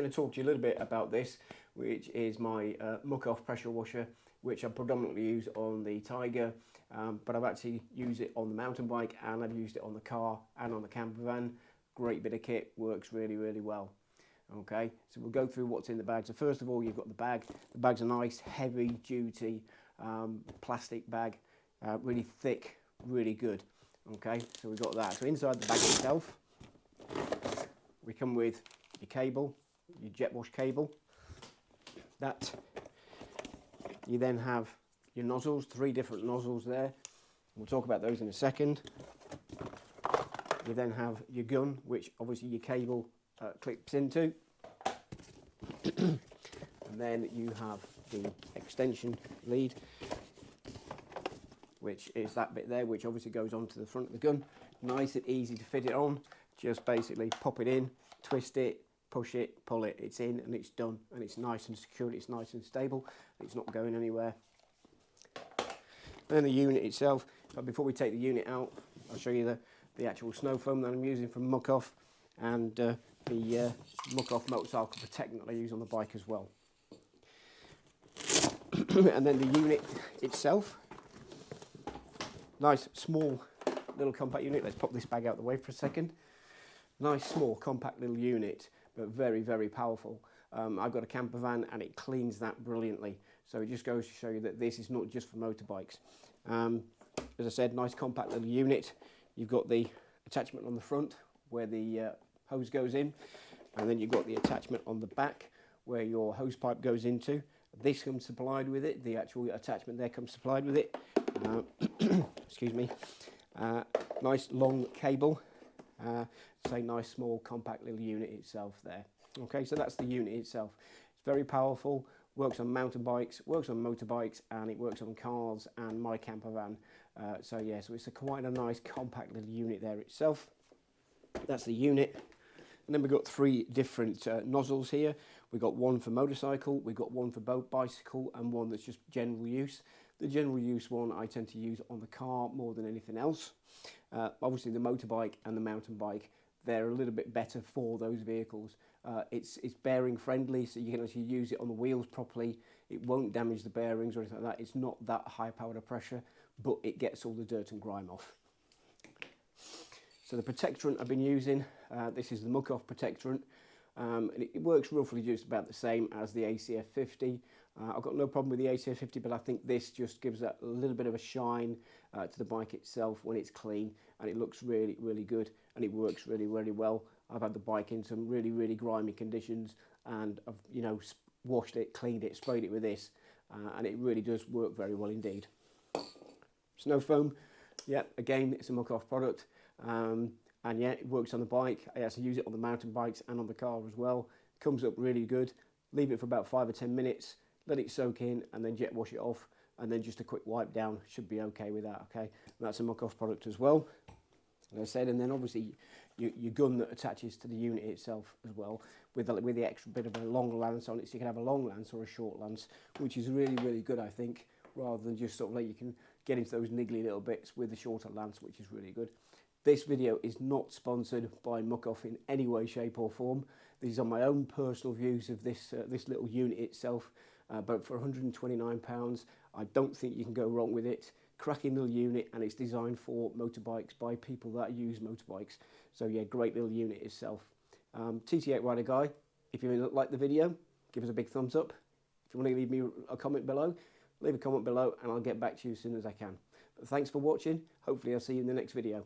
I'm going to talk to you a little bit about this, which is my Muc-off pressure washer, which I predominantly use on the Tiger, but I've actually used it on the mountain bike, and I've used it on the car and on the camper van. Great bit of kit, works really, really well. Okay, so we'll go through what's in the bag. So first of all, you've got the bag. The bag's a nice, heavy-duty plastic bag, really thick, really good. Okay, so we've got that. So inside the bag itself, we come with your cable, your jet wash cable. That you then have your nozzles, 3 different nozzles there. We'll talk about those in a second. You then have your gun, which obviously your cable clips into. And then you have the extension lead, which is that bit there, which obviously goes onto the front of the gun. Nice and easy to fit it on. Just basically pop it in, twist it, push it, pull it, it's in and it's done, and it's nice and secure, it's nice and stable, it's not going anywhere. Then the unit itself, but before we take the unit out, I'll show you the actual snow foam that I'm using from Muc-off, and the Muc-off motorcycle protectant that I use on the bike as well. And then the unit itself, nice small little compact unit. Let's pop this bag out of the way for a second. Nice small compact little unit, but very, very powerful. I've got a camper van and it cleans that brilliantly. So it just goes to show you that this is not just for motorbikes. As I said, nice compact little unit. You've got the attachment on the front where the hose goes in, and then you've got the attachment on the back where your hose pipe goes into. This comes supplied with it. The actual attachment there comes supplied with it. Excuse me. Nice long cable. Say nice small compact little unit itself there. Okay, so that's the unit itself. It's very powerful, works on mountain bikes, works on motorbikes, and it works on cars and my camper van. So yeah, so it's quite a nice compact little unit there itself. That's the unit. And then we've got 3 different nozzles here. We've got one for motorcycle, we've got one for boat bicycle, and one that's just general use. The general use one I tend to use on the car more than anything else. Obviously the motorbike and the mountain bike, they're a little bit better for those vehicles. It's bearing friendly, so you can actually use it on the wheels properly. It won't damage the bearings or anything like that. It's not that high power to pressure, but it gets all the dirt and grime off. So the protectorant I've been using, this is the Muc-off protectorant. And it works roughly just about the same as the ACF 50. I've got no problem with the ACF 50, but I think this just gives that a little bit of a shine to the bike itself when it's clean, and it looks really, really good, and it works really, really well. I've had the bike in some really, really grimy conditions, and I've, you know, washed it, cleaned it, sprayed it with this, and it really does work very well indeed. Snow foam, yeah, again, it's a Muc-off product. And yeah, it works on the bike. I actually use it on the mountain bikes and on the car as well. Comes up really good. Leave it for about 5 or 10 minutes, let it soak in, and then jet wash it off, and then just a quick wipe down should be okay with that. Okay, and that's a Muc-off product as well, as I said. And then obviously your gun that attaches to the unit itself as well, with the extra bit of a long lance on it, so you can have a long lance or a short lance, which is really, really good, I think, rather than just sort of like you can get into those niggly little bits with the shorter lance, which is really good. This video is not sponsored by Muc-off in any way, shape or form. These are my own personal views of this little unit itself, but for £129, I don't think you can go wrong with it. Cracking little unit, and it's designed for motorbikes by people that use motorbikes. So yeah, great little unit itself. TT8 Rider Guy, if you like the video, give us a big thumbs up. If you want to leave me a comment below, leave a comment below and I'll get back to you as soon as I can. But thanks for watching. Hopefully I'll see you in the next video.